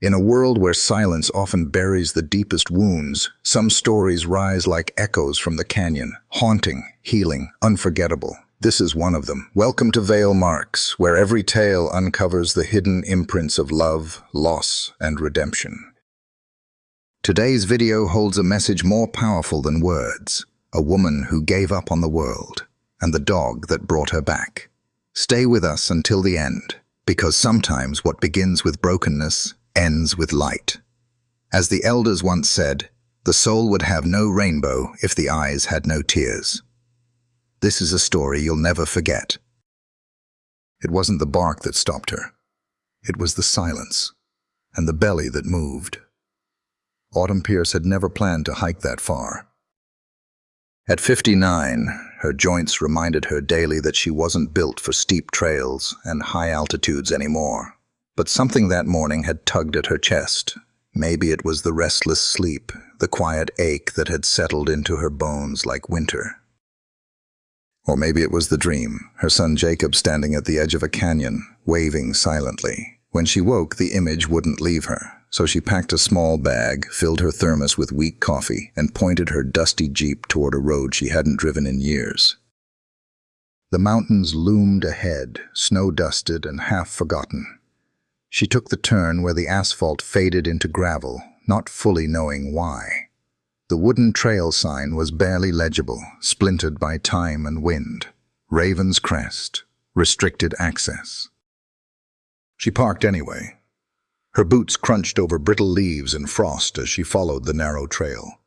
In a world where silence often buries the deepest wounds, some stories rise like echoes from the canyon, haunting, healing, unforgettable. This is one of them. Welcome to Vale Marks, where every tale uncovers the hidden imprints of love, loss, and redemption. Today's video holds a message more powerful than words. A woman who gave up on the world, and the dog that brought her back. Stay with us until the end, because sometimes what begins with brokenness ends with light. As the elders once said, the soul would have no rainbow if the eyes had no tears. This is a story you'll never forget. It wasn't the bark that stopped her. It was the silence, and the belly that moved. Autumn Pierce had never planned to hike that far. At 59, her joints reminded her daily that she wasn't built for steep trails and high altitudes anymore. But something that morning had tugged at her chest. Maybe it was the restless sleep, the quiet ache that had settled into her bones like winter. Or maybe it was the dream, her son Jacob standing at the edge of a canyon, waving silently. When she woke, the image wouldn't leave her, so she packed a small bag, filled her thermos with weak coffee, and pointed her dusty Jeep toward a road she hadn't driven in years. The mountains loomed ahead, snow-dusted and half-forgotten. She took the turn where the asphalt faded into gravel, not fully knowing why. The wooden trail sign was barely legible, splintered by time and wind. Raven's Crest, restricted access. She parked anyway. Her boots crunched over brittle leaves and frost as she followed the narrow trail.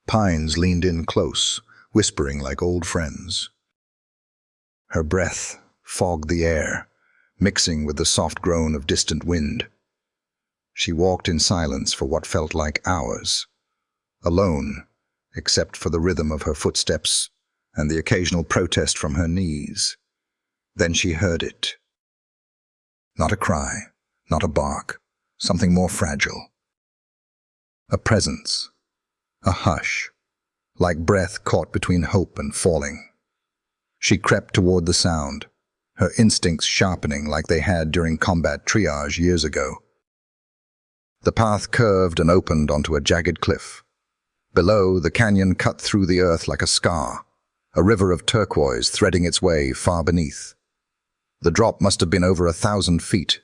Pines leaned in close, whispering like old friends. Her breath fogged the air, mixing with the soft groan of distant wind. She walked in silence for what felt like hours, alone, except for the rhythm of her footsteps and the occasional protest from her knees. Then she heard it. Not a cry, not a bark, something more fragile. A presence, a hush, like breath caught between hope and falling. She crept toward the sound, her instincts sharpening like they had during combat triage years ago. The path curved and opened onto a jagged cliff. Below, the canyon cut through the earth like a scar, a river of turquoise threading its way far beneath. The drop must have been over 1,000 feet.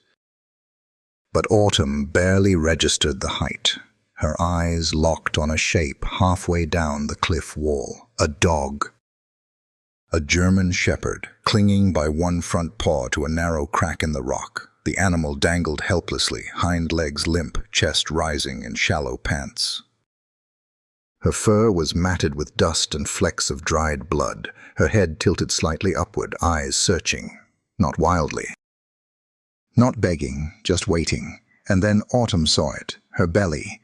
But Autumn barely registered the height. Her eyes locked on a shape halfway down the cliff wall. A dog. A German shepherd, clinging by one front paw to a narrow crack in the rock. The animal dangled helplessly, hind legs limp, chest rising in shallow pants. Her fur was matted with dust and flecks of dried blood, her head tilted slightly upward, eyes searching, not wildly. Not begging, just waiting. And then Autumn saw it, her belly.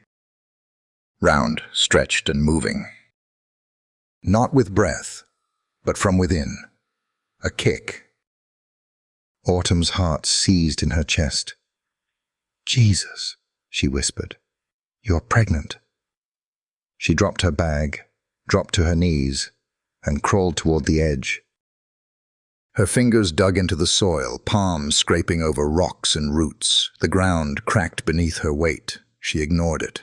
Round, stretched and moving. Not with breath, but from within. A kick. Autumn's heart seized in her chest. "Jesus," she whispered. "You're pregnant." She dropped her bag, dropped to her knees, and crawled toward the edge. Her fingers dug into the soil, palms scraping over rocks and roots. The ground cracked beneath her weight. She ignored it.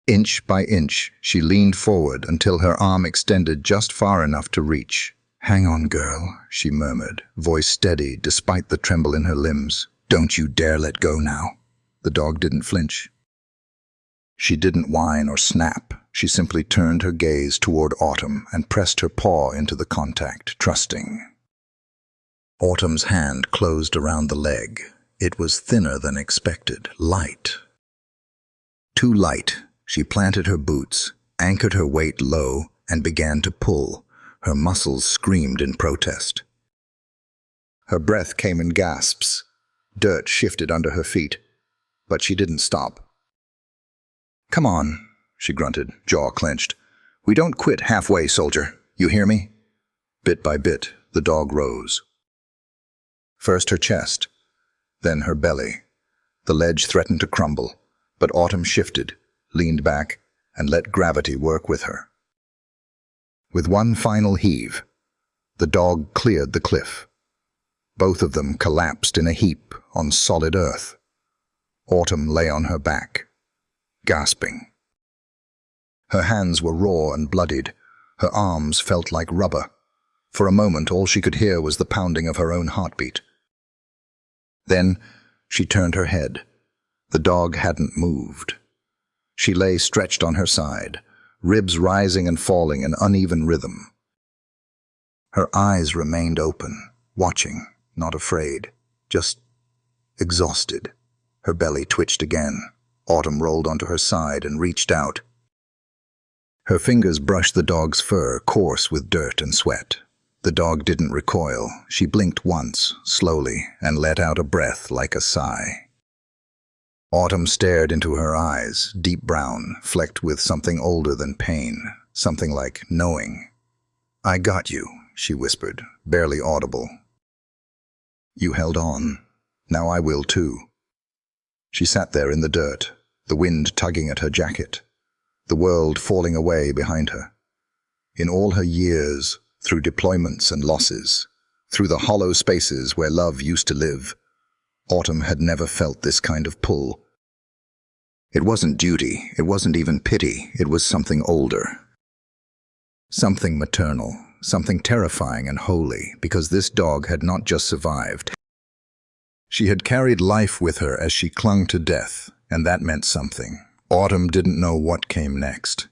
Inch by inch, she leaned forward until her arm extended just far enough to reach. "Hang on, girl," she murmured, voice steady despite the tremble in her limbs. "Don't you dare let go now." The dog didn't flinch. She didn't whine or snap. She simply turned her gaze toward Autumn and pressed her paw into the contact, trusting. Autumn's hand closed around the leg. It was thinner than expected, light. Too light. She planted her boots, anchored her weight low, and began to pull. Her muscles screamed in protest. Her breath came in gasps. Dirt shifted under her feet, but she didn't stop. "Come on," she grunted, jaw clenched. "We don't quit halfway, soldier. You hear me?" Bit by bit, the dog rose. First her chest, then her belly. The ledge threatened to crumble, but Autumn shifted, leaned back, and let gravity work with her. With one final heave, the dog cleared the cliff. Both of them collapsed in a heap on solid earth. Autumn lay on her back, gasping. Her hands were raw and bloodied. Her arms felt like rubber. For a moment, all she could hear was the pounding of her own heartbeat. Then she turned her head. The dog hadn't moved. She lay stretched on her side, ribs rising and falling in uneven rhythm. Her eyes remained open, watching, not afraid, just exhausted. Her belly twitched again. Autumn rolled onto her side and reached out. Her fingers brushed the dog's fur, coarse with dirt and sweat. The dog didn't recoil. She blinked once, slowly, and let out a breath like a sigh. Autumn stared into her eyes, deep brown, flecked with something older than pain, something like knowing. "I got you," she whispered, barely audible. "You held on. Now I will too." She sat there in the dirt, the wind tugging at her jacket, the world falling away behind her. In all her years, through deployments and losses, through the hollow spaces where love used to live, Autumn had never felt this kind of pull. It wasn't duty, it wasn't even pity, it was something older. Something maternal, something terrifying and holy, because this dog had not just survived. She had carried life with her as she clung to death, and that meant something. Autumn didn't know what came next.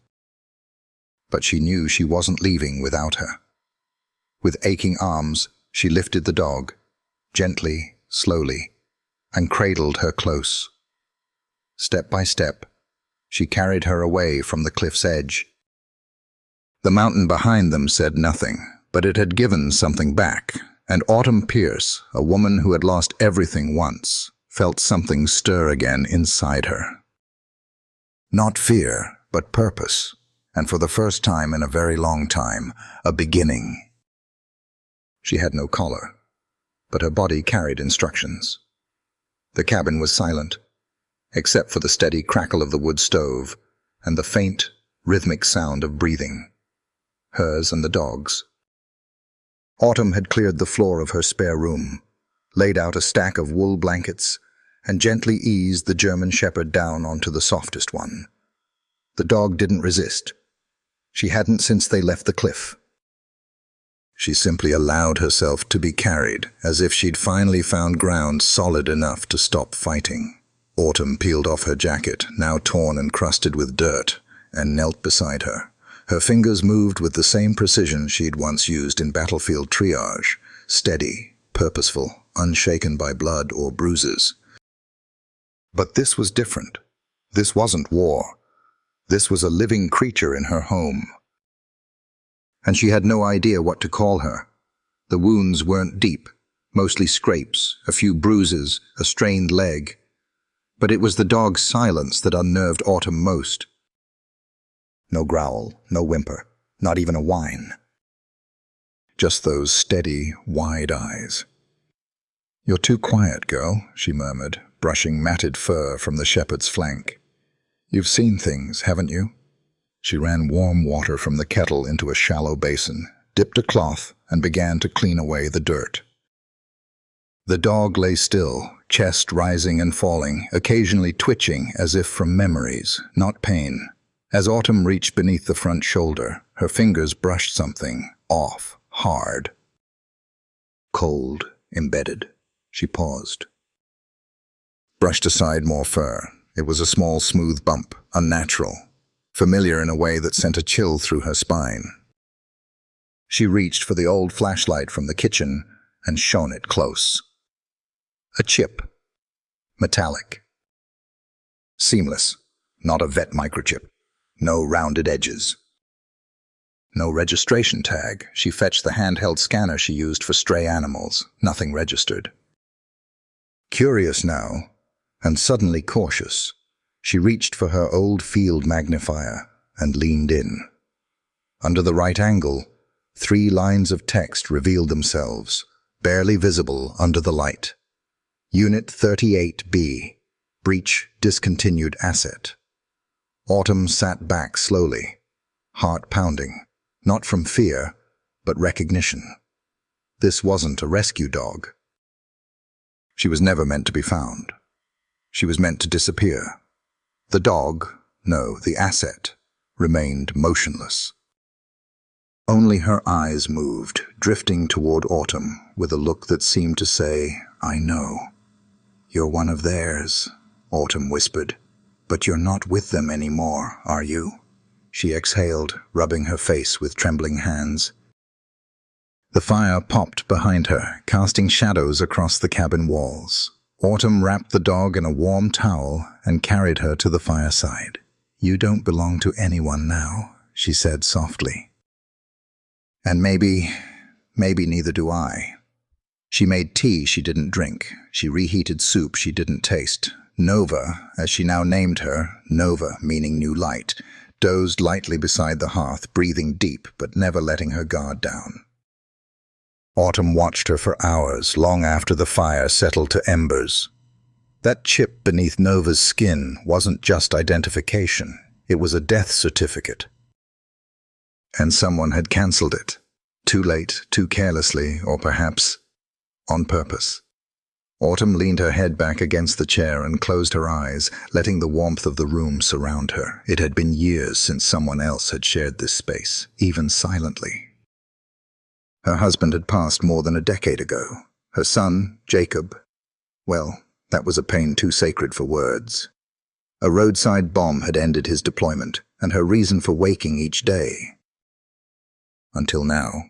But she knew she wasn't leaving without her. With aching arms, she lifted the dog, gently, slowly, and cradled her close. Step by step, she carried her away from the cliff's edge. The mountain behind them said nothing, but it had given something back, and Autumn Pierce, a woman who had lost everything once, felt something stir again inside her. Not fear, but purpose, and for the first time in a very long time, a beginning. She had no collar, but her body carried instructions. The cabin was silent, except for the steady crackle of the wood stove and the faint, rhythmic sound of breathing, hers and the dog's. Autumn had cleared the floor of her spare room, laid out a stack of wool blankets, and gently eased the German Shepherd down onto the softest one. The dog didn't resist. She hadn't since they left the cliff. She simply allowed herself to be carried, as if she'd finally found ground solid enough to stop fighting. Autumn peeled off her jacket, now torn and crusted with dirt, and knelt beside her. Her fingers moved with the same precision she'd once used in battlefield triage, steady, purposeful, unshaken by blood or bruises. But this was different. This wasn't war. This was a living creature in her home. And she had no idea what to call her. The wounds weren't deep, mostly scrapes, a few bruises, a strained leg. But it was the dog's silence that unnerved Autumn most. No growl, no whimper, not even a whine. Just those steady, wide eyes. "You're too quiet, girl," she murmured, brushing matted fur from the shepherd's flank. "You've seen things, haven't you?" She ran warm water from the kettle into a shallow basin, dipped a cloth, and began to clean away the dirt. The dog lay still, chest rising and falling, occasionally twitching as if from memories, not pain. As Autumn reached beneath the front shoulder, her fingers brushed something, off, hard. Cold, embedded. She paused. Brushed aside more fur. It was a small, smooth bump, unnatural, familiar in a way that sent a chill through her spine. She reached for the old flashlight from the kitchen and shone it close. A chip. Metallic. Seamless. Not a vet microchip. No rounded edges. No registration tag. She fetched the handheld scanner she used for stray animals. Nothing registered. Curious now, and suddenly cautious, she reached for her old field magnifier and leaned in. Under the right angle, 3 lines of text revealed themselves, barely visible under the light. Unit 38B, breach discontinued asset. Autumn sat back slowly, heart pounding, not from fear, but recognition. This wasn't a rescue dog. She was never meant to be found. She was meant to disappear. The dog, no, the asset, remained motionless. Only her eyes moved, drifting toward Autumn with a look that seemed to say, "I know. You're one of theirs," Autumn whispered. "But you're not with them anymore, are you?" She exhaled, rubbing her face with trembling hands. The fire popped behind her, casting shadows across the cabin walls. Autumn wrapped the dog in a warm towel and carried her to the fireside. "You don't belong to anyone now," she said softly. "And maybe neither do I." She made tea she didn't drink. She reheated soup she didn't taste. Nova, as she now named her, Nova meaning new light, dozed lightly beside the hearth, breathing deep but never letting her guard down. Autumn watched her for hours, long after the fire settled to embers. That chip beneath Nova's skin wasn't just identification, it was a death certificate. And someone had cancelled it. Too late, too carelessly, or perhaps on purpose. Autumn leaned her head back against the chair and closed her eyes, letting the warmth of the room surround her. It had been years since someone else had shared this space, even silently. Her husband had passed more than a decade ago. Her son, Jacob, well, that was a pain too sacred for words. A roadside bomb had ended his deployment, and her reason for waking each day. Until now,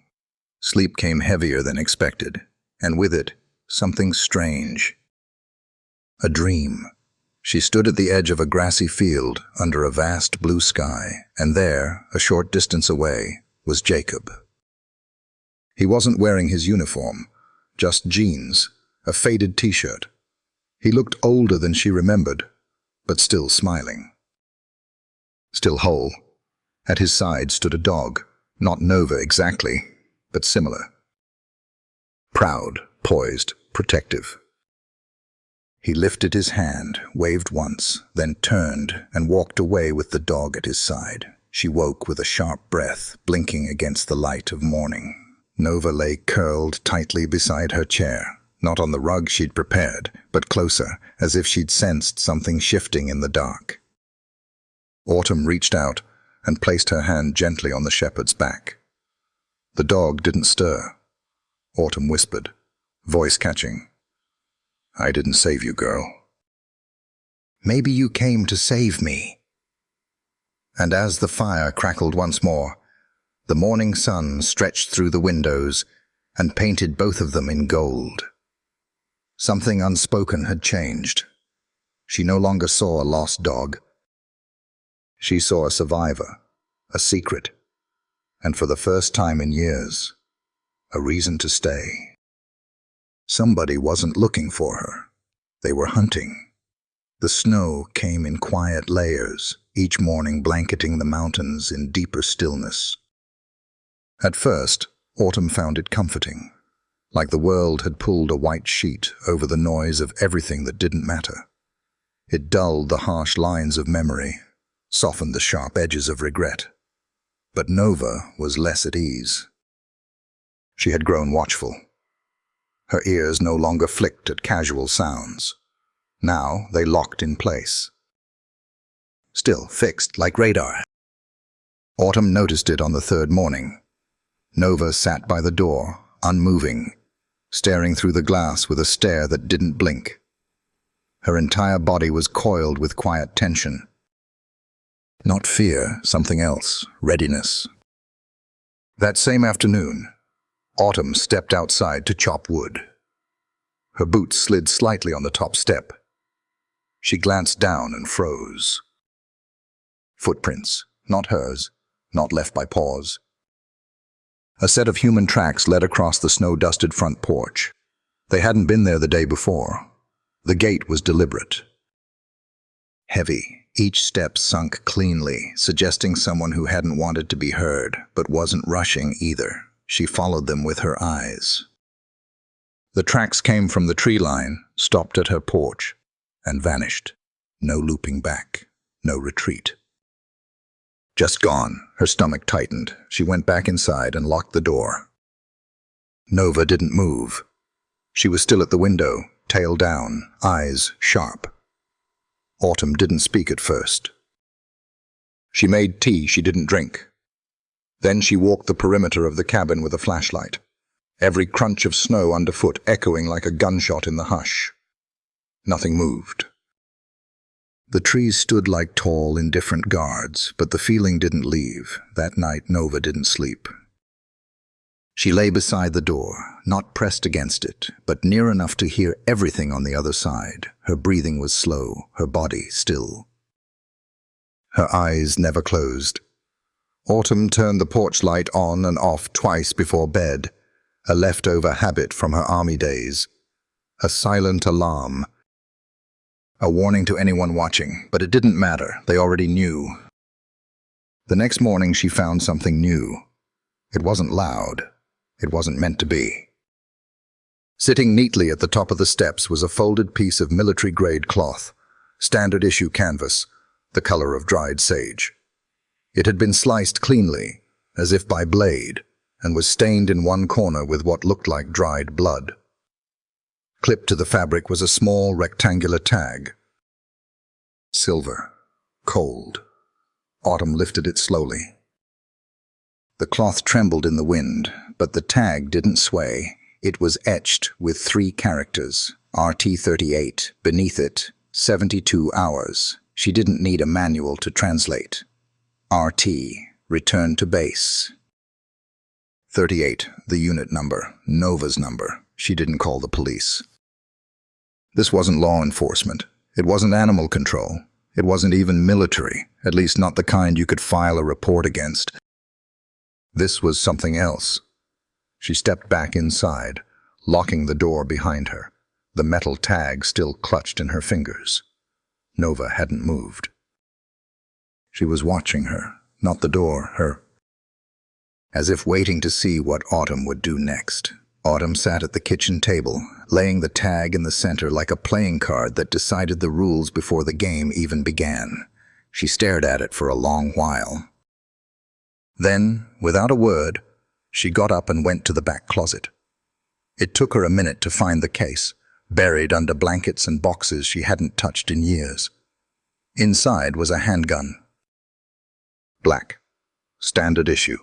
sleep came heavier than expected, and with it, something strange. A dream. She stood at the edge of a grassy field under a vast blue sky, and there, a short distance away, was Jacob. He wasn't wearing his uniform, just jeans, a faded t-shirt. He looked older than she remembered, but still smiling. Still whole. At his side stood a dog, not Nova exactly, but similar. Proud, poised, protective. He lifted his hand, waved once, then turned and walked away with the dog at his side. She woke with a sharp breath, blinking against the light of morning. Nova lay curled tightly beside her chair, not on the rug she'd prepared, but closer, as if she'd sensed something shifting in the dark. Autumn reached out and placed her hand gently on the shepherd's back. The dog didn't stir. Autumn whispered, voice catching, "I didn't save you, girl." "Maybe you came to save me." And as the fire crackled once more, the morning sun stretched through the windows and painted both of them in gold. Something unspoken had changed. She no longer saw a lost dog. She saw a survivor, a secret, and for the first time in years, a reason to stay. Somebody wasn't looking for her. They were hunting. The snow came in quiet layers, each morning blanketing the mountains in deeper stillness. At first, Autumn found it comforting, like the world had pulled a white sheet over the noise of everything that didn't matter. It dulled the harsh lines of memory, softened the sharp edges of regret. But Nova was less at ease. She had grown watchful. Her ears no longer flicked at casual sounds. Now they locked in place. Still fixed like radar. Autumn noticed it on the third morning. Nova sat by the door, unmoving, staring through the glass with a stare that didn't blink. Her entire body was coiled with quiet tension. Not fear, something else, readiness. That same afternoon, Autumn stepped outside to chop wood. Her boots slid slightly on the top step. She glanced down and froze. Footprints, not hers, not left by paws. A set of human tracks led across the snow-dusted front porch. They hadn't been there the day before. The gait was deliberate. Heavy, each step sunk cleanly, suggesting someone who hadn't wanted to be heard, but wasn't rushing either. She followed them with her eyes. The tracks came from the tree line, stopped at her porch, and vanished. No looping back, no retreat. Just gone. Her stomach tightened. She went back inside and locked the door. Nova didn't move. She was still at the window, tail down, eyes sharp. Autumn didn't speak at first. She made tea she didn't drink. Then she walked the perimeter of the cabin with a flashlight, every crunch of snow underfoot echoing like a gunshot in the hush. Nothing moved. The trees stood like tall, indifferent guards, but the feeling didn't leave. That night, Nova didn't sleep. She lay beside the door, not pressed against it, but near enough to hear everything on the other side. Her breathing was slow, her body still. Her eyes never closed. Autumn turned the porch light on and off twice before bed, a leftover habit from her army days. A silent alarm. A warning to anyone watching, but it didn't matter. They already knew. The next morning she found something new. It wasn't loud. It wasn't meant to be. Sitting neatly at the top of the steps was a folded piece of military-grade cloth, standard-issue canvas, the color of dried sage. It had been sliced cleanly, as if by blade, and was stained in one corner with what looked like dried blood. Clipped to the fabric was a small rectangular tag. Silver. Cold. Autumn lifted it slowly. The cloth trembled in the wind, but the tag didn't sway. It was etched with 3 characters, RT-38, beneath it, 72 hours. She didn't need a manual to translate. RT, return to base. 38, the unit number, Nova's number. She didn't call the police. This wasn't law enforcement. It wasn't animal control. It wasn't even military, at least not the kind you could file a report against. This was something else. She stepped back inside, locking the door behind her, the metal tag still clutched in her fingers. Nova hadn't moved. She was watching her, not the door, her. As if waiting to see what Autumn would do next. Autumn sat at the kitchen table, laying the tag in the center like a playing card that decided the rules before the game even began. She stared at it for a long while. Then, without a word, she got up and went to the back closet. It took her a minute to find the case, buried under blankets and boxes she hadn't touched in years. Inside was a handgun. Black. Standard issue.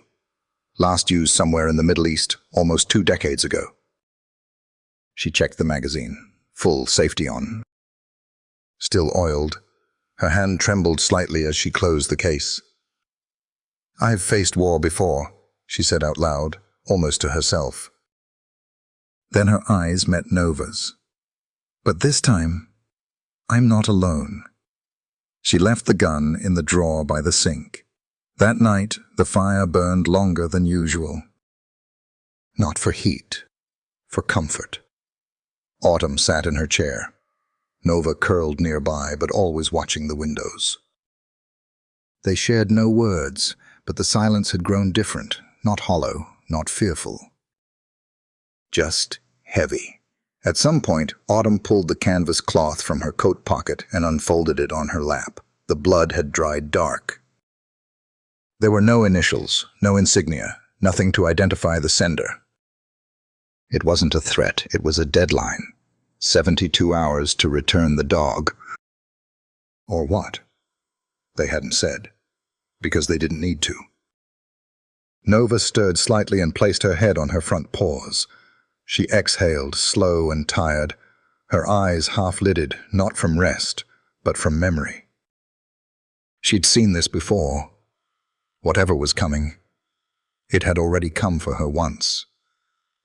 Last used somewhere in the Middle East, almost 2 decades ago. She checked the magazine. Full safety on. Still oiled. Her hand trembled slightly as she closed the case. "I've faced war before," she said out loud, almost to herself. Then her eyes met Nova's. "But this time, I'm not alone." She left the gun in the drawer by the sink. That night, the fire burned longer than usual. Not for heat, for comfort. Autumn sat in her chair. Nova curled nearby, but always watching the windows. They shared no words, but the silence had grown different, not hollow, not fearful. Just heavy. At some point, Autumn pulled the canvas cloth from her coat pocket and unfolded it on her lap. The blood had dried dark. There were no initials, no insignia, nothing to identify the sender. It wasn't a threat, it was a deadline. 72 hours to return the dog. Or what? They hadn't said, because they didn't need to. Nova stirred slightly and placed her head on her front paws. She exhaled, slow and tired, her eyes half-lidded, not from rest, but from memory. She'd seen this before. Whatever was coming, it had already come for her once,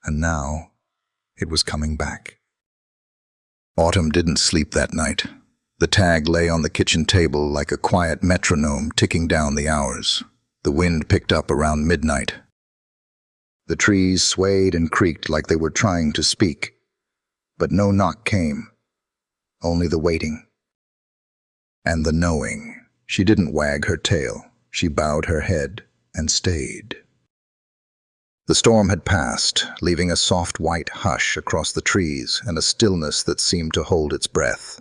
and now it was coming back. Autumn didn't sleep that night. The tag lay on the kitchen table like a quiet metronome ticking down the hours. The wind picked up around midnight. The trees swayed and creaked like they were trying to speak, but no knock came, only the waiting. And the knowing. She didn't wag her tail. She bowed her head and stayed. The storm had passed, leaving a soft white hush across the trees and a stillness that seemed to hold its breath.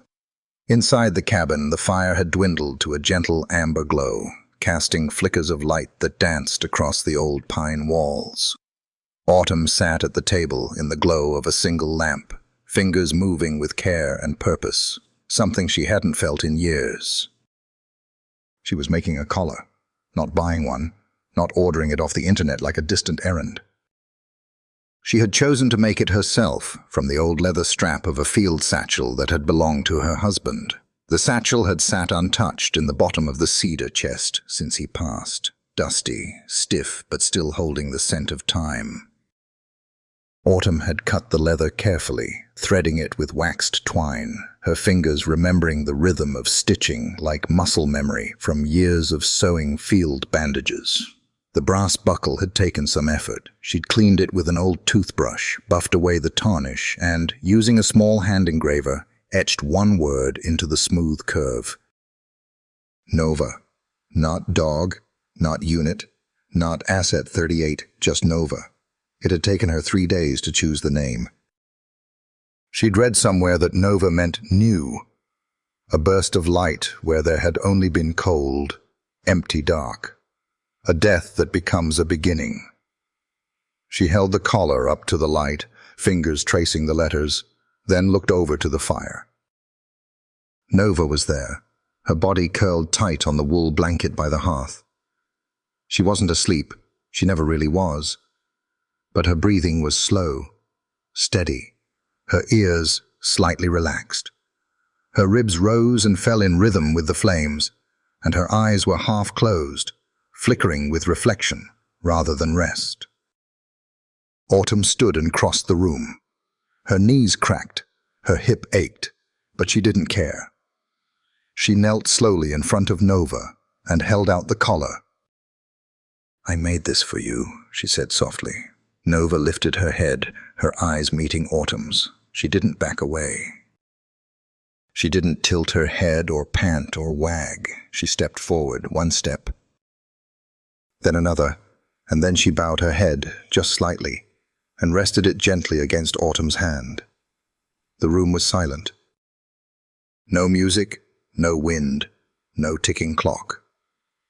Inside the cabin, the fire had dwindled to a gentle amber glow, casting flickers of light that danced across the old pine walls. Autumn sat at the table in the glow of a single lamp, fingers moving with care and purpose. something she hadn't felt in years. She was making a collar, not buying one, not ordering it off the internet like a distant errand. She had chosen to make it herself from the old leather strap of a field satchel that had belonged to her husband. The satchel had sat untouched in the bottom of the cedar chest since he passed, dusty, stiff, but still holding the scent of time. Autumn had cut the leather carefully, threading it with waxed twine, her fingers remembering the rhythm of stitching like muscle memory from years of sewing field bandages. The brass buckle had taken some effort. She'd cleaned it with an old toothbrush, buffed away the tarnish, and, using a small hand engraver, etched one word into the smooth curve. Nova. Not dog, not unit, not Asset 38, just Nova. It had taken her 3 days to choose the name. She'd read somewhere that Nova meant new, a burst of light where there had only been cold, empty dark. A death that becomes a beginning. She held the collar up to the light, fingers tracing the letters, then looked over to the fire. Nova was there, her body curled tight on the wool blanket by the hearth. She wasn't asleep, she never really was, but her breathing was slow, steady, her ears slightly relaxed. Her ribs rose and fell in rhythm with the flames, and her eyes were half closed, flickering with reflection rather than rest. Autumn stood and crossed the room. Her knees cracked, her hip ached, but she didn't care. She knelt slowly in front of Nova and held out the collar. "I made this for you," she said softly. Nova lifted her head, her eyes meeting Autumn's. She didn't back away. She didn't tilt her head or pant or wag. She stepped forward, one step, then another, and then she bowed her head, just slightly, and rested it gently against Autumn's hand. The room was silent. No music, no wind, no ticking clock.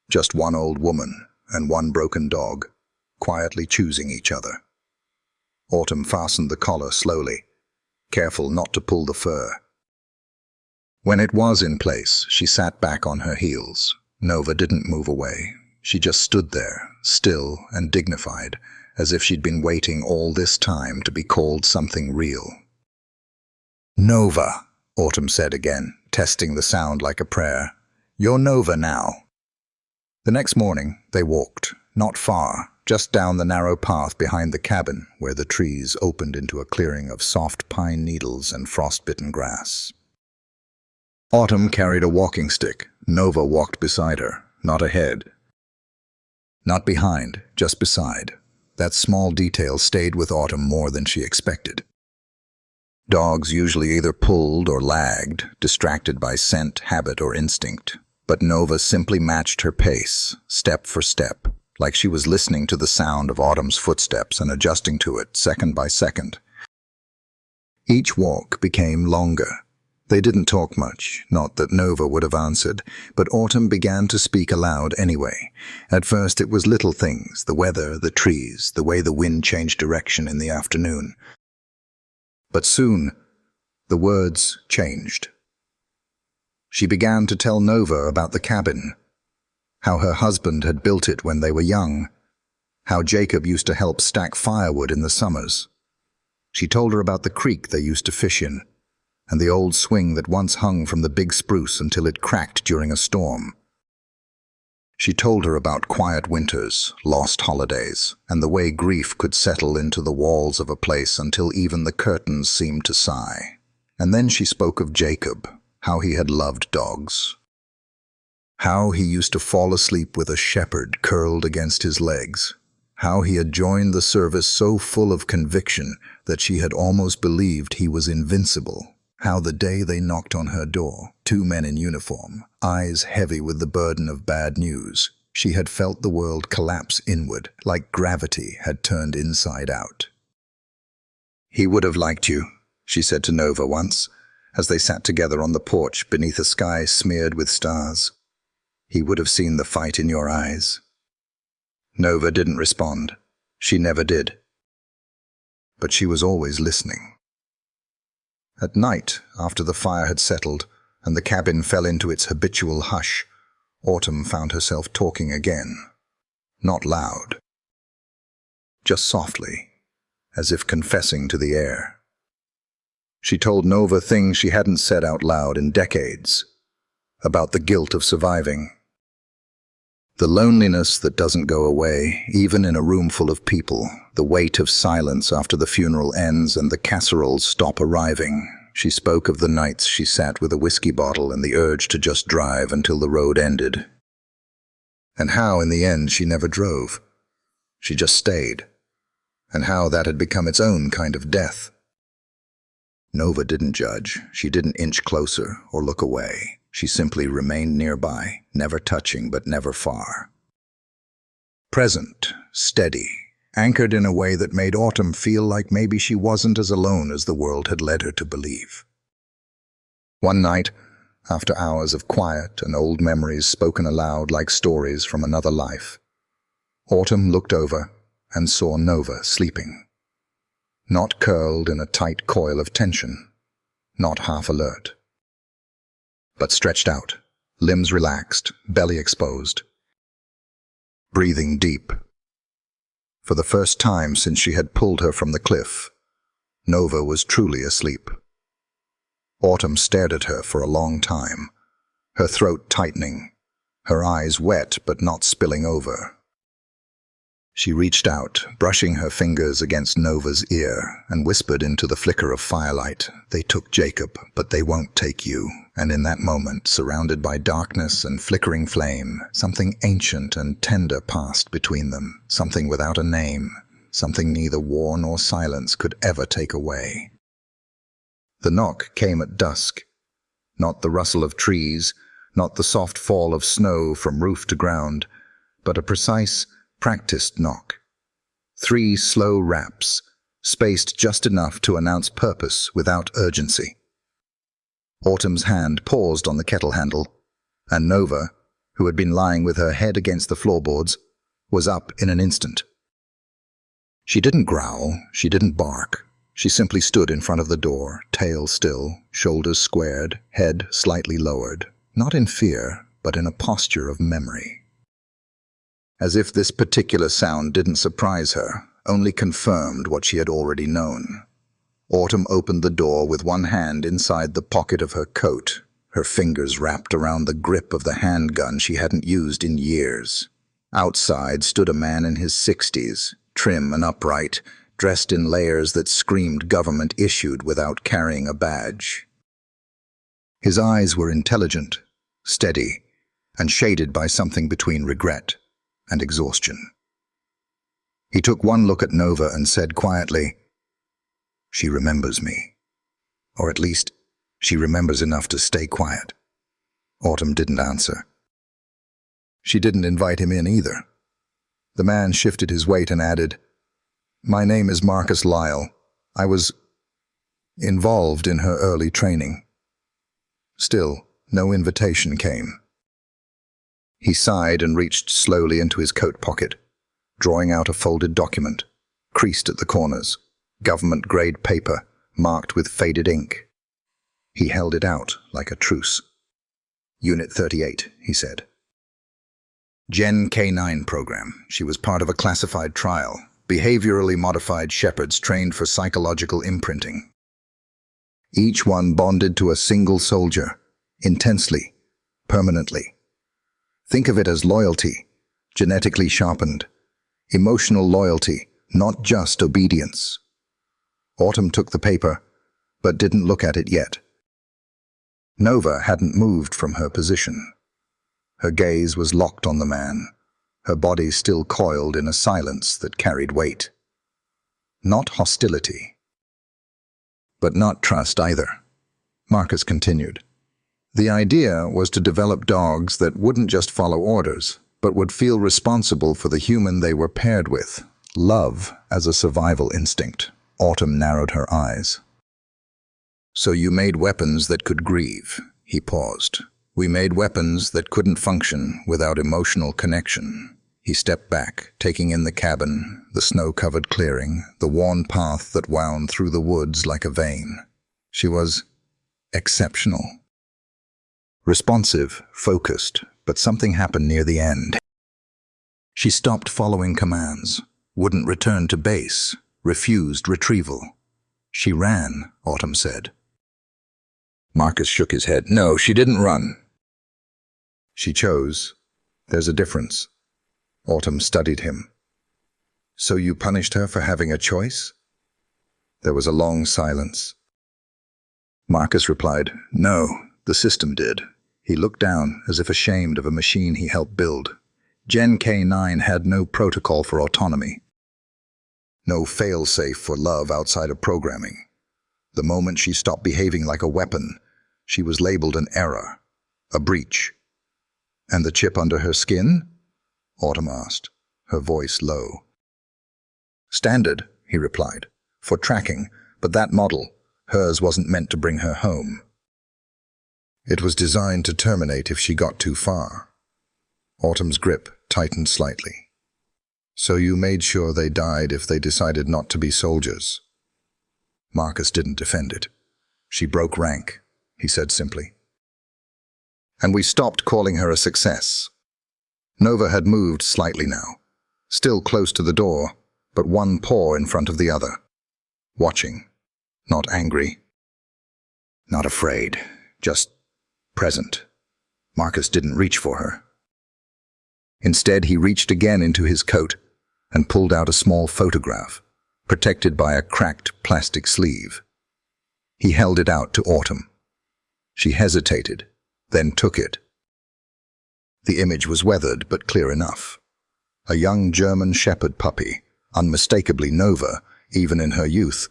Just one old woman and one broken dog, quietly choosing each other. Autumn fastened the collar slowly, careful not to pull the fur. When it was in place, she sat back on her heels. Nova didn't move away. She just stood there, still and dignified, as if she'd been waiting all this time to be called something real. "Nova," Autumn said again, testing the sound like a prayer. "You're Nova now." The next morning, they walked, not far, just down the narrow path behind the cabin where the trees opened into a clearing of soft pine needles and frost-bitten grass. Autumn carried a walking stick. Nova walked beside her, not ahead. Not behind, just beside. That small detail stayed with Autumn more than she expected. Dogs usually either pulled or lagged, distracted by scent, habit, or instinct. But Nova simply matched her pace, step for step, like she was listening to the sound of Autumn's footsteps and adjusting to it second by second. Each walk became longer. They didn't talk much, not that Nova would have answered, but Autumn began to speak aloud anyway. At first it was little things, the weather, the trees, the way the wind changed direction in the afternoon. But soon, the words changed. She began to tell Nova about the cabin, how her husband had built it when they were young, how Jacob used to help stack firewood in the summers. She told her about the creek they used to fish in, and the old swing that once hung from the big spruce until it cracked during a storm. She told her about quiet winters, lost holidays, and the way grief could settle into the walls of a place until even the curtains seemed to sigh. And then she spoke of Jacob, how he had loved dogs, how he used to fall asleep with a shepherd curled against his legs, how he had joined the service so full of conviction that she had almost believed he was invincible. How the day they knocked on her door, 2 men in uniform, eyes heavy with the burden of bad news, she had felt the world collapse inward, like gravity had turned inside out. "He would have liked you," she said to Nova once, as they sat together on the porch beneath a sky smeared with stars. "He would have seen the fight in your eyes." Nova didn't respond. She never did. But she was always listening. At night, after the fire had settled, and the cabin fell into its habitual hush, Autumn found herself talking again. Not loud. Just softly, as if confessing to the air. She told Nova things she hadn't said out loud in decades, about the guilt of surviving. The loneliness that doesn't go away, even in a room full of people, the weight of silence after the funeral ends and the casseroles stop arriving. She spoke of the nights she sat with a whiskey bottle and the urge to just drive until the road ended. And how, in the end, she never drove. She just stayed. And how that had become its own kind of death. Nova didn't judge. She didn't inch closer or look away. She simply remained nearby, never touching but never far. Present, steady, anchored in a way that made Autumn feel like maybe she wasn't as alone as the world had led her to believe. One night, after hours of quiet and old memories spoken aloud like stories from another life, Autumn looked over and saw Nova sleeping. Not curled in a tight coil of tension, not half alert, but stretched out, limbs relaxed, belly exposed, breathing deep. For the first time since she had pulled her from the cliff, Nova was truly asleep. Autumn stared at her for a long time, her throat tightening, her eyes wet but not spilling over. She reached out, brushing her fingers against Nova's ear, and whispered into the flicker of firelight, "They took Jacob, but they won't take you." And in that moment, surrounded by darkness and flickering flame, something ancient and tender passed between them, something without a name, something neither war nor silence could ever take away. The knock came at dusk. Not the rustle of trees, not the soft fall of snow from roof to ground, but a precise, practiced knock. 3 slow raps, spaced just enough to announce purpose without urgency. Autumn's hand paused on the kettle handle, and Nova, who had been lying with her head against the floorboards, was up in an instant. She didn't growl, she didn't bark. She simply stood in front of the door, tail still, shoulders squared, head slightly lowered, not in fear, but in a posture of memory. As if this particular sound didn't surprise her, only confirmed what she had already known. Autumn opened the door with one hand inside the pocket of her coat, her fingers wrapped around the grip of the handgun she hadn't used in years. Outside stood a man in his 60s, trim and upright, dressed in layers that screamed government issued without carrying a badge. His eyes were intelligent, steady, and shaded by something between regret and exhaustion. He took one look at Nova and said quietly, "She remembers me. Or at least, she remembers enough to stay quiet." Autumn didn't answer. She didn't invite him in either. The man shifted his weight and added, "My name is Marcus Lyle. I was involved in her early training." Still, no invitation came. He sighed and reached slowly into his coat pocket, drawing out a folded document, creased at the corners, government-grade paper, marked with faded ink. He held it out like a truce. "Unit 38, he said. Gen K9 program. She was part of a classified trial, behaviorally modified shepherds trained for psychological imprinting. Each one bonded to a single soldier, intensely, permanently. Think of it as loyalty, genetically sharpened. Emotional loyalty, not just obedience." Autumn took the paper, but didn't look at it yet. Nova hadn't moved from her position. Her gaze was locked on the man, her body still coiled in a silence that carried weight. Not hostility, but not trust either. Marcus continued. The idea was to develop dogs that wouldn't just follow orders, but would feel responsible for the human they were paired with. Love as a survival instinct. Autumn narrowed her eyes. "So you made weapons that could grieve." He paused. "We made weapons that couldn't function without emotional connection." He stepped back, taking in the cabin, the snow-covered clearing, the worn path that wound through the woods like a vein. She was exceptional. Responsive, focused, but something happened near the end. She stopped following commands, wouldn't return to base, refused retrieval. She ran, Autumn said. Marcus shook his head. No, she didn't run. She chose. There's a difference. Autumn studied him. So you punished her for having a choice? There was a long silence. Marcus replied, No, the system did. He looked down, as if ashamed of a machine he helped build. Gen K9 had no protocol for autonomy. No fail-safe for love outside of programming. The moment she stopped behaving like a weapon, she was labeled an error, a breach. And the chip under her skin? Autumn asked, her voice low. Standard, he replied, for tracking, but that model, hers, wasn't meant to bring her home. It was designed to terminate if she got too far. Autumn's grip tightened slightly. So you made sure they died if they decided not to be soldiers. Marcus didn't defend it. She broke rank, he said simply. And we stopped calling her a success. Nova had moved slightly now, still close to the door, but one paw in front of the other. Watching, not angry. Not afraid, just present. Marcus didn't reach for her. Instead, he reached again into his coat and pulled out a small photograph, protected by a cracked plastic sleeve. He held it out to Autumn. She hesitated, then took it. The image was weathered but clear enough. A young German shepherd puppy, unmistakably Nova, even in her youth,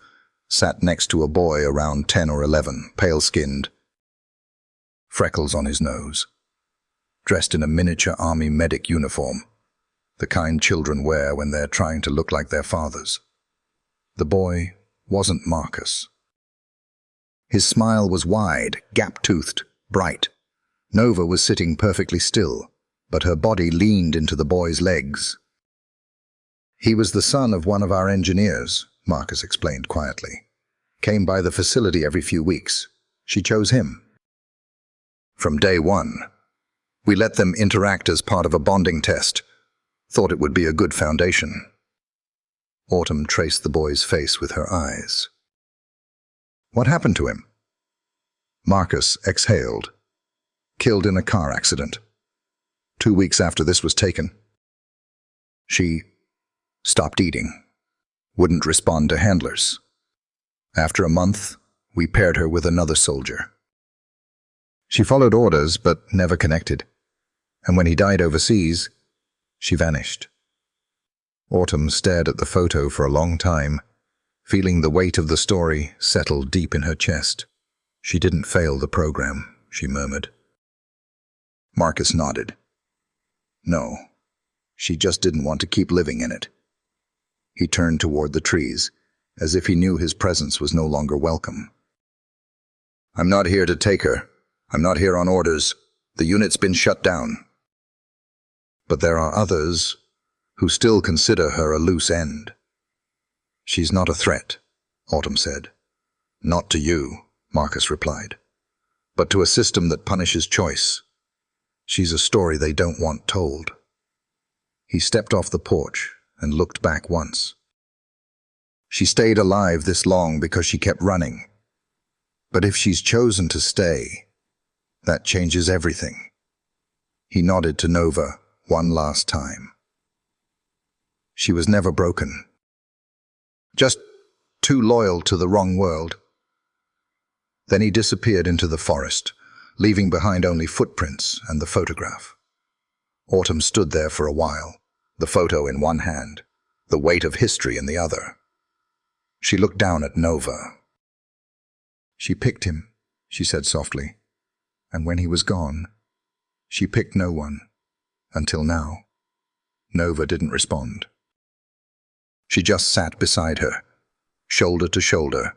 sat next to a boy around 10 or 11, pale-skinned, freckles on his nose, dressed in a miniature army medic uniform, the kind children wear when they're trying to look like their fathers. The boy wasn't Marcus. His smile was wide, gap-toothed, bright. Nova was sitting perfectly still, but her body leaned into the boy's legs. He was the son of one of our engineers, Marcus explained quietly. Came by the facility every few weeks. She chose him. From day one, we let them interact as part of a bonding test. Thought it would be a good foundation. Autumn traced the boy's face with her eyes. What happened to him? Marcus exhaled. Killed in a car accident. 2 weeks after this was taken. She stopped eating. Wouldn't respond to handlers. After a month, we paired her with another soldier. She followed orders but never connected. And when he died overseas, she vanished. Autumn stared at the photo for a long time, feeling the weight of the story settle deep in her chest. She didn't fail the program, she murmured. Marcus nodded. No, she just didn't want to keep living in it. He turned toward the trees, as if he knew his presence was no longer welcome. I'm not here to take her. I'm not here on orders. The unit's been shut down. But there are others who still consider her a loose end. She's not a threat, Autumn said. Not to you, Marcus replied, but to a system that punishes choice. She's a story they don't want told. He stepped off the porch and looked back once. She stayed alive this long because she kept running. But if she's chosen to stay, that changes everything. He nodded to Nova one last time. She was never broken. Just too loyal to the wrong world. Then he disappeared into the forest, leaving behind only footprints and the photograph. Autumn stood there for a while, the photo in one hand, the weight of history in the other. She looked down at Nova. She picked him, she said softly, and when he was gone, she picked no one, until now. Nova didn't respond. She just sat beside her, shoulder to shoulder,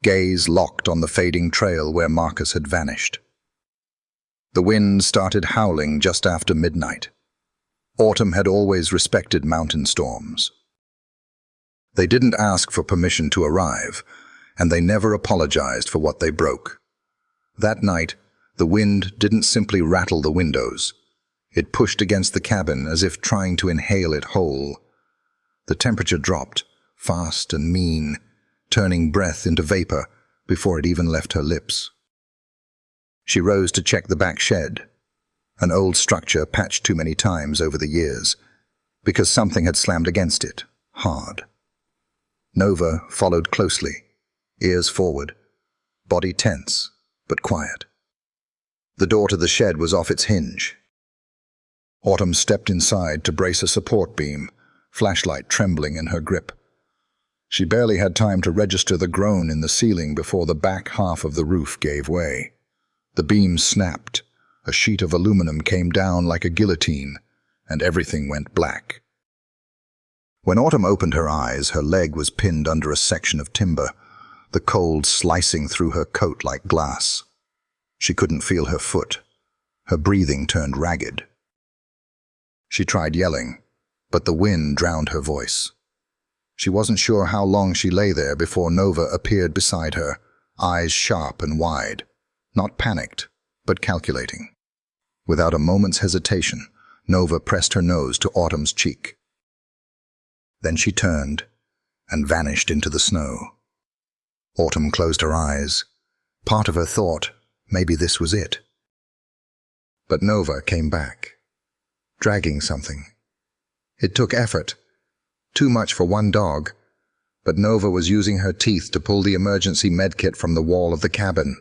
gaze locked on the fading trail where Marcus had vanished. The wind started howling just after midnight. Autumn had always respected mountain storms. They didn't ask for permission to arrive, and they never apologized for what they broke. That night, The wind didn't simply rattle the windows. It pushed against the cabin as if trying to inhale it whole. The temperature dropped, fast and mean, turning breath into vapor before it even left her lips. She rose to check the back shed, an old structure patched too many times over the years, because something had slammed against it, hard. Nova followed closely, ears forward, body tense, but quiet. The door to the shed was off its hinge. Autumn stepped inside to brace a support beam, flashlight trembling in her grip. She barely had time to register the groan in the ceiling before the back half of the roof gave way. The beam snapped, a sheet of aluminum came down like a guillotine, and everything went black. When Autumn opened her eyes, her leg was pinned under a section of timber, the cold slicing through her coat like glass. She couldn't feel her foot. Her breathing turned ragged. She tried yelling, but the wind drowned her voice. She wasn't sure how long she lay there before Nova appeared beside her, eyes sharp and wide, not panicked, but calculating. Without a moment's hesitation, Nova pressed her nose to Autumn's cheek. Then she turned and vanished into the snow. Autumn closed her eyes. Part of her thought, maybe this was it. But Nova came back, dragging something. It took effort, too much for one dog, but Nova was using her teeth to pull the emergency medkit from the wall of the cabin,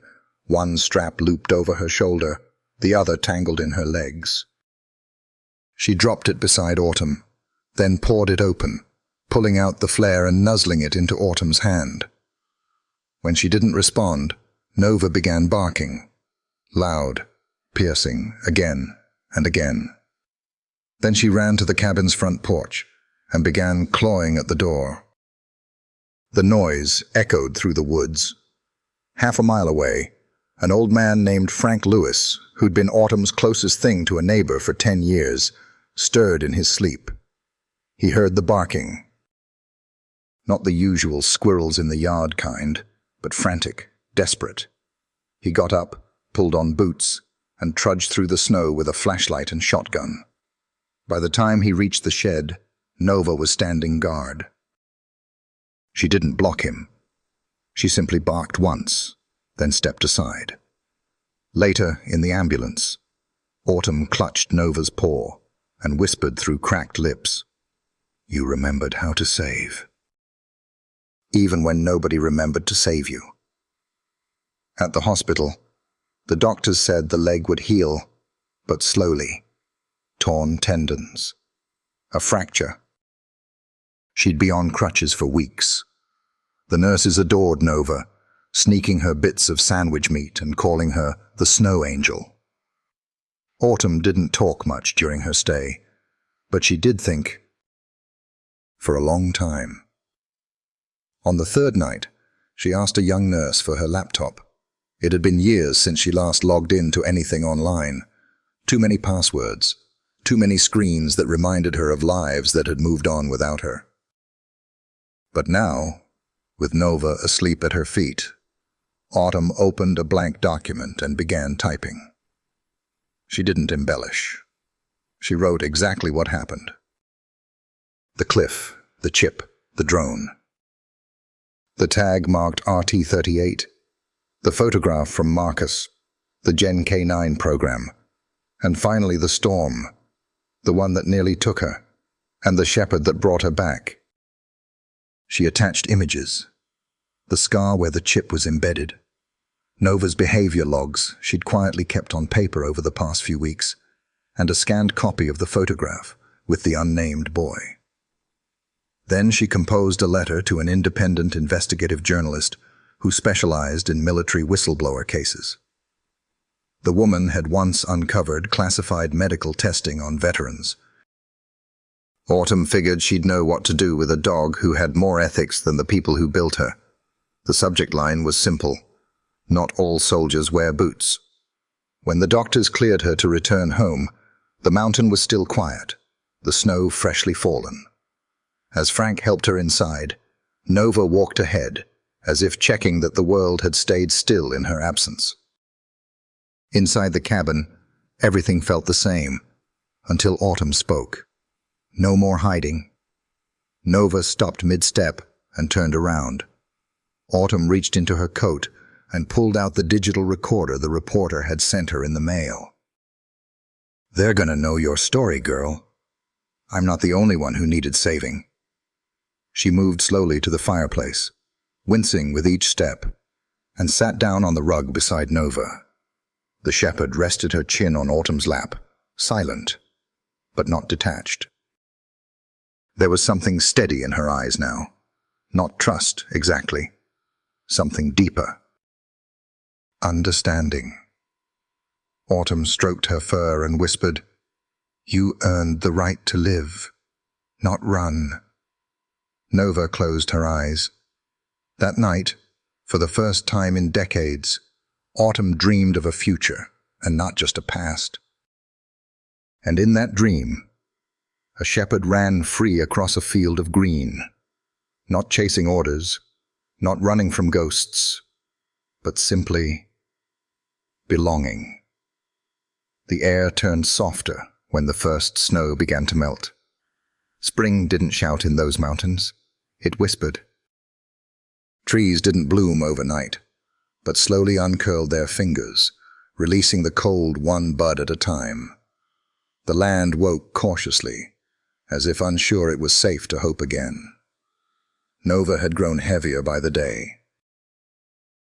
one strap looped over her shoulder, the other tangled in her legs. She dropped it beside Autumn, then poured it open, pulling out the flare and nuzzling it into Autumn's hand. When she didn't respond, Nova began barking, loud, piercing, again and again. Then she ran to the cabin's front porch and began clawing at the door. The noise echoed through the woods. Half a mile away, an old man named Frank Lewis, who'd been Autumn's closest thing to a neighbor for 10 years, stirred in his sleep. He heard the barking. Not the usual squirrels in the yard kind, but frantic, desperate. He got up, pulled on boots, and trudged through the snow with a flashlight and shotgun. By the time he reached the shed, Nova was standing guard. She didn't block him. She simply barked once, then stepped aside. Later, in the ambulance, Autumn clutched Nova's paw and whispered through cracked lips, "You remembered how to save." Even when nobody remembered to save you. At the hospital, the doctors said the leg would heal, but slowly. Torn tendons. A fracture. She'd be on crutches for weeks. The nurses adored Nova, sneaking her bits of sandwich meat and calling her the Snow Angel. Autumn didn't talk much during her stay, but she did think for a long time. On the third night, she asked a young nurse for her laptop. It had been years since she last logged in to anything online. Too many passwords, too many screens that reminded her of lives that had moved on without her. But now, with Nova asleep at her feet, Autumn opened a blank document and began typing. She didn't embellish. She wrote exactly what happened. The cliff, the chip, the drone. The tag marked RT-38, the photograph from Marcus, the Gen K9 program, and finally the storm, the one that nearly took her, and the shepherd that brought her back. She attached images, the scar where the chip was embedded, Nova's behavior logs she'd quietly kept on paper over the past few weeks, and a scanned copy of the photograph with the unnamed boy. Then she composed a letter to an independent investigative journalist who specialized in military whistleblower cases. The woman had once uncovered classified medical testing on veterans. Autumn figured she'd know what to do with a dog who had more ethics than the people who built her. The subject line was simple: "Not all soldiers wear boots." When the doctors cleared her to return home, the mountain was still quiet, the snow freshly fallen. As Frank helped her inside, Nova walked ahead, as if checking that the world had stayed still in her absence. Inside the cabin, everything felt the same, until Autumn spoke. No more hiding. Nova stopped mid-step and turned around. Autumn reached into her coat and pulled out the digital recorder the reporter had sent her in the mail. "They're gonna know your story, girl. I'm not the only one who needed saving." She moved slowly to the fireplace, wincing with each step, and sat down on the rug beside Nova. The shepherd rested her chin on Autumn's lap, silent, but not detached. There was something steady in her eyes now. Not trust, exactly. Something deeper. Understanding. Autumn stroked her fur and whispered, "You earned the right to live, not run." Nova closed her eyes. That night, for the first time in decades, Autumn dreamed of a future, and not just a past. And in that dream, a shepherd ran free across a field of green, not chasing orders, not running from ghosts, but simply belonging. The air turned softer when the first snow began to melt. Spring didn't shout in those mountains, it whispered. Trees didn't bloom overnight, but slowly uncurled their fingers, releasing the cold one bud at a time. The land woke cautiously, as if unsure it was safe to hope again. Nova had grown heavier by the day.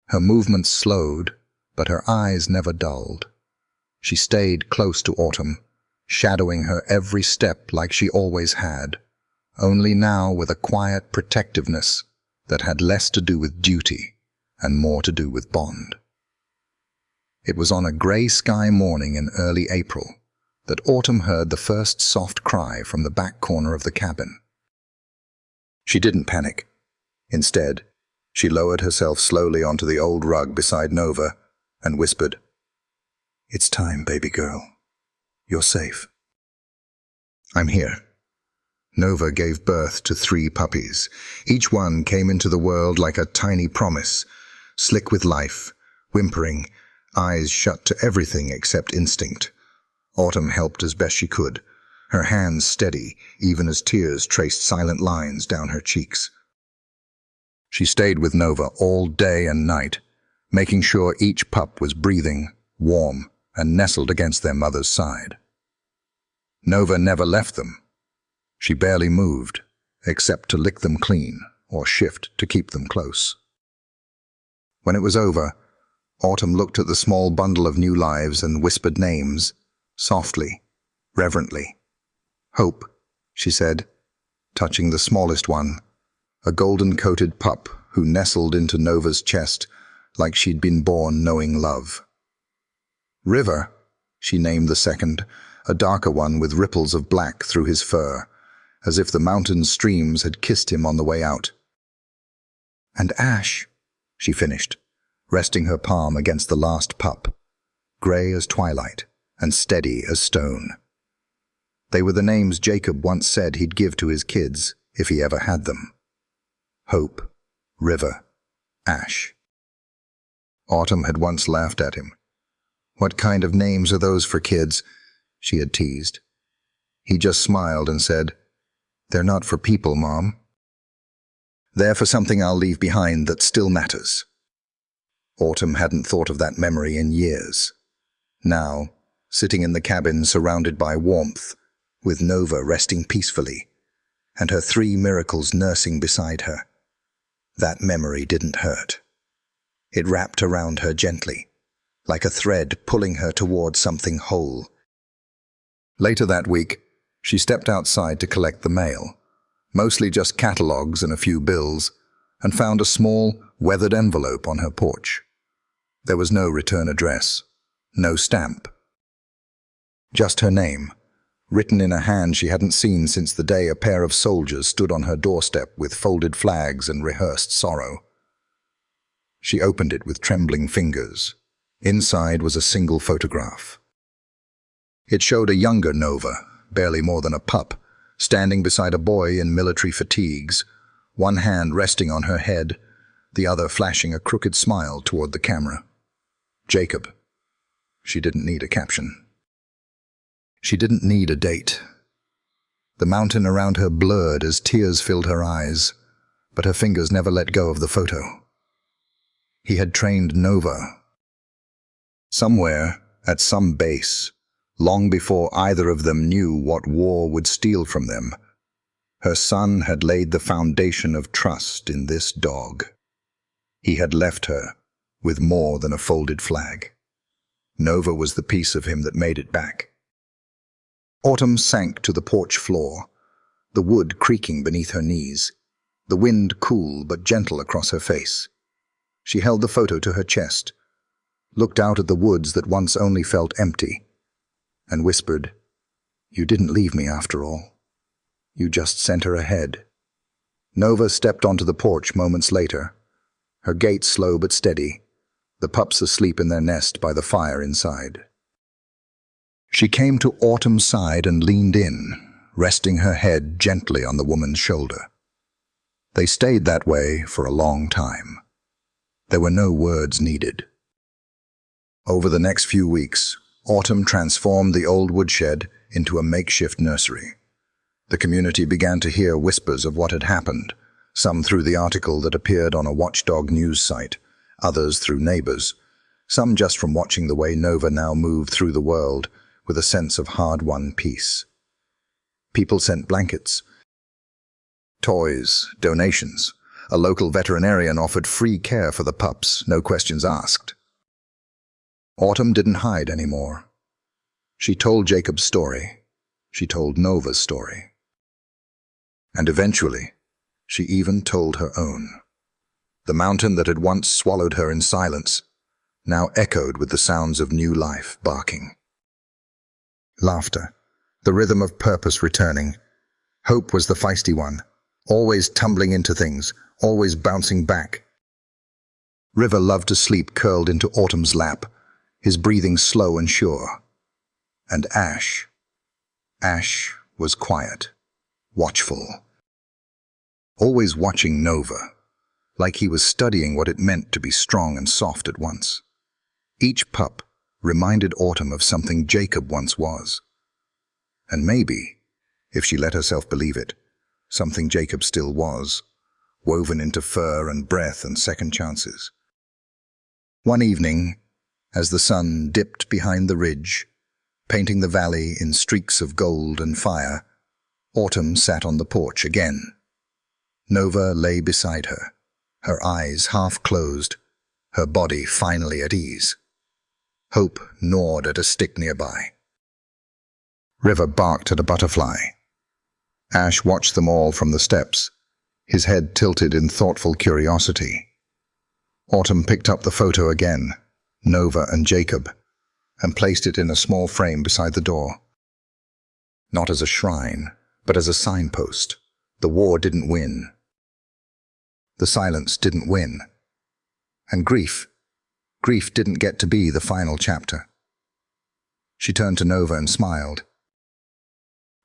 Her movements slowed, but her eyes never dulled. She stayed close to Autumn, shadowing her every step like she always had, only now with a quiet protectiveness that had less to do with duty and more to do with bond. It was on a grey sky morning in early April that Autumn heard the first soft cry from the back corner of the cabin. She didn't panic. Instead, she lowered herself slowly onto the old rug beside Nova and whispered, "It's time, baby girl. You're safe." "I'm here." Nova gave birth to 3 puppies. Each one came into the world like a tiny promise, slick with life, whimpering, eyes shut to everything except instinct. Autumn helped as best she could, her hands steady even as tears traced silent lines down her cheeks. She stayed with Nova all day and night, making sure each pup was breathing, warm, and nestled against their mother's side. Nova never left them. She barely moved, except to lick them clean or shift to keep them close. When it was over, Autumn looked at the small bundle of new lives and whispered names, softly, reverently. "Hope," she said, touching the smallest one, a golden-coated pup who nestled into Nova's chest like she'd been born knowing love. "River," she named the second, a darker one with ripples of black through his fur, as if the mountain streams had kissed him on the way out. "And Ash," she finished, resting her palm against the last pup, grey as twilight and steady as stone. They were the names Jacob once said he'd give to his kids if he ever had them. Hope, River, Ash. Autumn had once laughed at him. "What kind of names are those for kids?" she had teased. He just smiled and said, "They're not for people, Mom. They're for something I'll leave behind that still matters." Autumn hadn't thought of that memory in years. Now, sitting in the cabin surrounded by warmth, with Nova resting peacefully, and her 3 miracles nursing beside her, that memory didn't hurt. It wrapped around her gently, like a thread pulling her toward something whole. Later that week, she stepped outside to collect the mail, mostly just catalogs and a few bills, and found a small, weathered envelope on her porch. There was no return address, no stamp. Just her name, written in a hand she hadn't seen since the day a pair of soldiers stood on her doorstep with folded flags and rehearsed sorrow. She opened it with trembling fingers. Inside was a single photograph. It showed a younger Nova, barely more than a pup, standing beside a boy in military fatigues, one hand resting on her head, the other flashing a crooked smile toward the camera. Jacob. She didn't need a caption. She didn't need a date. The mountain around her blurred as tears filled her eyes, but her fingers never let go of the photo. He had trained Nova. Somewhere, at some base, long before either of them knew what war would steal from them, her son had laid the foundation of trust in this dog. He had left her with more than a folded flag. Nova was the piece of him that made it back. Autumn sank to the porch floor, the wood creaking beneath her knees, the wind cool but gentle across her face. She held the photo to her chest, looked out at the woods that once only felt empty, and whispered, "You didn't leave me after all. You just sent her ahead." Nova stepped onto the porch moments later, her gait slow but steady, the pups asleep in their nest by the fire inside. She came to Autumn's side and leaned in, resting her head gently on the woman's shoulder. They stayed that way for a long time. There were no words needed. Over the next few weeks, Autumn transformed the old woodshed into a makeshift nursery. The community began to hear whispers of what had happened, some through the article that appeared on a watchdog news site, others through neighbors, some just from watching the way Nova now moved through the world with a sense of hard-won peace. People sent blankets, toys, donations. A local veterinarian offered free care for the pups, no questions asked. Autumn didn't hide anymore. She told Jacob's story. She told Nova's story. And eventually, she even told her own. The mountain that had once swallowed her in silence now echoed with the sounds of new life barking. Laughter, the rhythm of purpose returning. Hope was the feisty one, always tumbling into things, always bouncing back. River loved to sleep curled into Autumn's lap, his breathing slow and sure. And Ash was quiet, watchful, always watching Nova, like he was studying what it meant to be strong and soft at once. Each pup reminded Autumn of something Jacob once was. And maybe, if she let herself believe it, something Jacob still was, woven into fur and breath and second chances. One evening, as the sun dipped behind the ridge, painting the valley in streaks of gold and fire, Autumn sat on the porch again. Nova lay beside her, her eyes half closed, her body finally at ease. Hope gnawed at a stick nearby. River barked at a butterfly. Ash watched them all from the steps, his head tilted in thoughtful curiosity. Autumn picked up the photo again, Nova and Jacob, and placed it in a small frame beside the door. Not as a shrine, but as a signpost. The war didn't win. The silence didn't win. And grief didn't get to be the final chapter. She turned to Nova and smiled.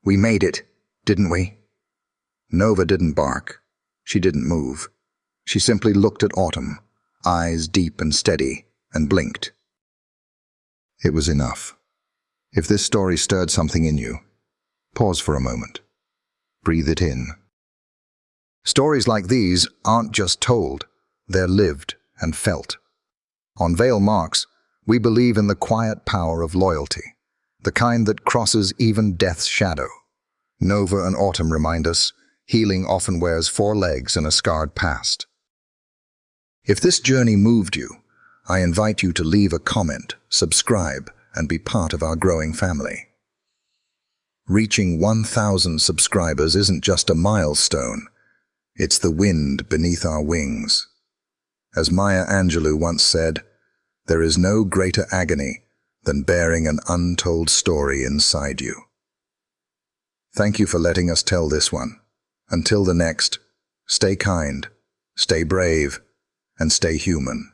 "We made it, didn't we?" Nova didn't bark. She didn't move. She simply looked at Autumn, eyes deep and steady, and blinked. It was enough. If this story stirred something in you, pause for a moment. Breathe it in. Stories like these aren't just told, they're lived and felt. On Vale Marks, we believe in the quiet power of loyalty, the kind that crosses even death's shadow. Nova and Autumn remind us, healing often wears 4 legs and a scarred past. If this journey moved you, I invite you to leave a comment, subscribe, and be part of our growing family. Reaching 1,000 subscribers isn't just a milestone, it's the wind beneath our wings. As Maya Angelou once said, there is no greater agony than bearing an untold story inside you. Thank you for letting us tell this one. Until the next, stay kind, stay brave, and stay human.